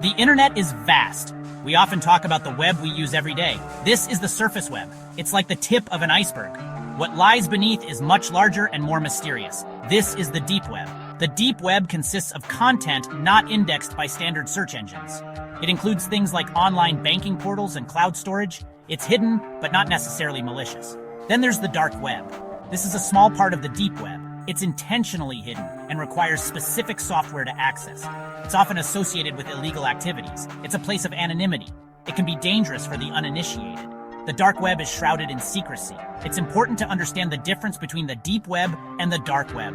The internet is vast. We often talk about the web we use every day. This is the surface web. It's like the tip of an iceberg. What lies beneath is much larger and more mysterious. This is the deep web. The deep web consists of content not indexed by standard search engines. It includes things like online banking portals and cloud storage. It's hidden, but not necessarily malicious. Then there's the dark web. This is a small part of the deep web. It's intentionally hidden and requires specific software to access. It's often associated with illegal activities. It's a place of anonymity. It can be dangerous for the uninitiated. The dark web is shrouded in secrecy. It's important to understand the difference between the deep web and the dark web.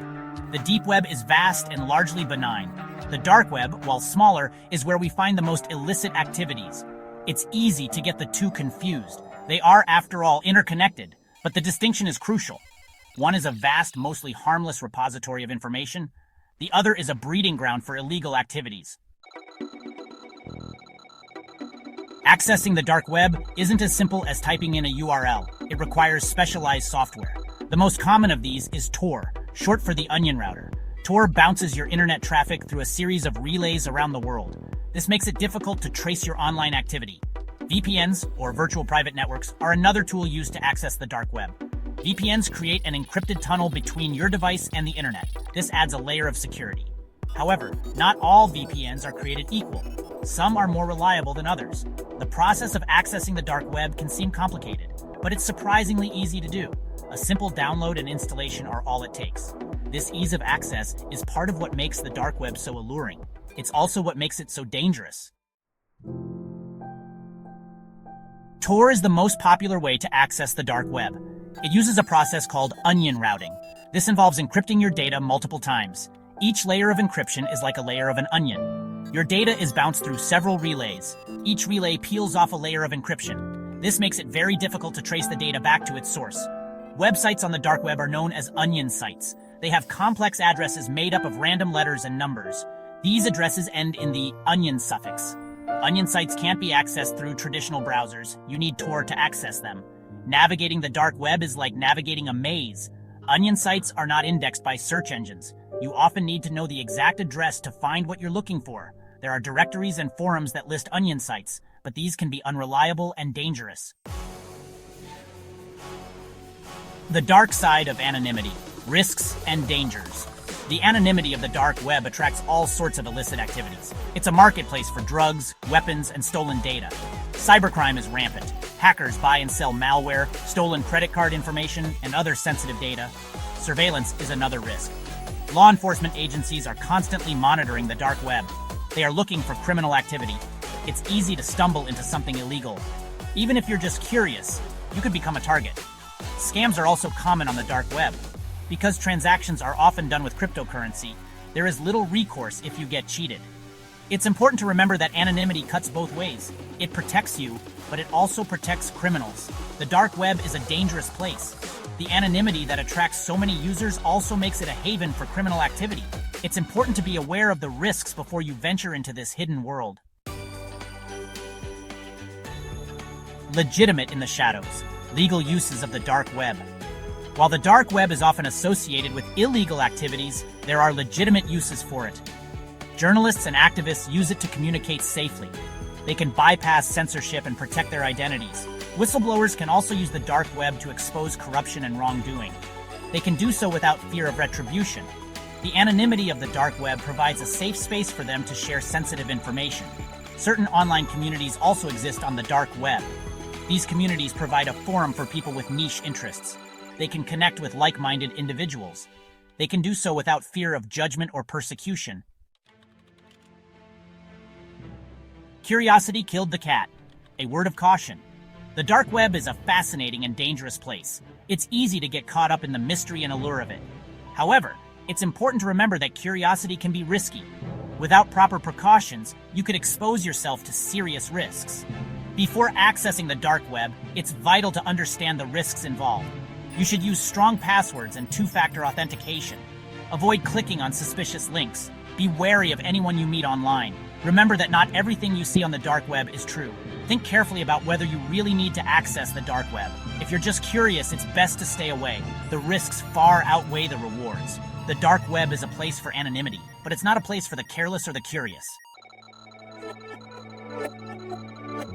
The deep web is vast and largely benign. The dark web, while smaller, is where we find the most illicit activities. It's easy to get the two confused. They are, after all, interconnected, but the distinction is crucial. One is a vast, mostly harmless repository of information. The other is a breeding ground for illegal activities. Accessing the dark web isn't as simple as typing in a URL. It requires specialized software. The most common of these is Tor, short for the onion router. Tor bounces your internet traffic through a series of relays around the world. This makes it difficult to trace your online activity. VPNs, or virtual private networks, are another tool used to access the dark web. VPNs create an encrypted tunnel between your device and the internet. This adds a layer of security. However, not all VPNs are created equal. Some are more reliable than others. The process of accessing the dark web can seem complicated, but it's surprisingly easy to do. A simple download and installation are all it takes. This ease of access is part of what makes the dark web so alluring. It's also what makes it so dangerous. Tor is the most popular way to access the dark web. It uses a process called onion routing. This involves encrypting your data multiple times. Each layer of encryption is like a layer of an onion. Your data is bounced through several relays. Each relay peels off a layer of encryption. This makes it very difficult to trace the data back to its source. Websites on the dark web are known as onion sites. They have complex addresses made up of random letters and numbers. These addresses end in the onion suffix. Onion sites can't be accessed through traditional browsers. You need Tor to access them. Navigating the dark web is like navigating a maze. Onion sites are not indexed by search engines. You often need to know the exact address to find what you're looking for. There are directories and forums that list onion sites, but these can be unreliable and dangerous. The dark side of anonymity, risks and dangers. The anonymity of the dark web attracts all sorts of illicit activities. It's a marketplace for drugs, weapons, and stolen data. Cybercrime is rampant. Hackers buy and sell malware, stolen credit card information, and other sensitive data. Surveillance is another risk. Law enforcement agencies are constantly monitoring the dark web. They are looking for criminal activity. It's easy to stumble into something illegal. Even if you're just curious, you could become a target. Scams are also common on the dark web. Because transactions are often done with cryptocurrency, there is little recourse if you get cheated. It's important to remember that anonymity cuts both ways. It protects you, but it also protects criminals. The dark web is a dangerous place. The anonymity that attracts so many users also makes it a haven for criminal activity. It's important to be aware of the risks before you venture into this hidden world. Legitimate in the shadows. Legal uses of the dark web. While the dark web is often associated with illegal activities, there are legitimate uses for it. Journalists and activists use it to communicate safely. They can bypass censorship and protect their identities. Whistleblowers can also use the dark web to expose corruption and wrongdoing. They can do so without fear of retribution. The anonymity of the dark web provides a safe space for them to share sensitive information. Certain online communities also exist on the dark web. These communities provide a forum for people with niche interests. They can connect with like-minded individuals. They can do so without fear of judgment or persecution. Curiosity killed the cat. A word of caution. The dark web is a fascinating and dangerous place. It's easy to get caught up in the mystery and allure of it. However, it's important to remember that curiosity can be risky. Without proper precautions, you could expose yourself to serious risks. Before accessing the dark web, it's vital to understand the risks involved. You should use strong passwords and two-factor authentication. Avoid clicking on suspicious links. Be wary of anyone you meet online. Remember that not everything you see on the dark web is true. Think carefully about whether you really need to access the dark web. If you're just curious, it's best to stay away. The risks far outweigh the rewards. The dark web is a place for anonymity, but it's not a place for the careless or the curious.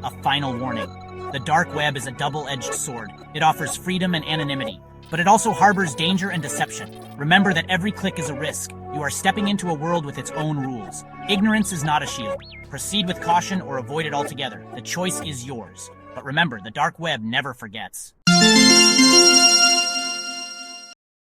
A final warning. The dark web is a double-edged sword. It offers freedom and anonymity, but it also harbors danger and deception. Remember that every click is a risk. You are stepping into a world with its own rules. Ignorance is not a shield. Proceed with caution or avoid it altogether. The choice is yours. But remember, the dark web never forgets.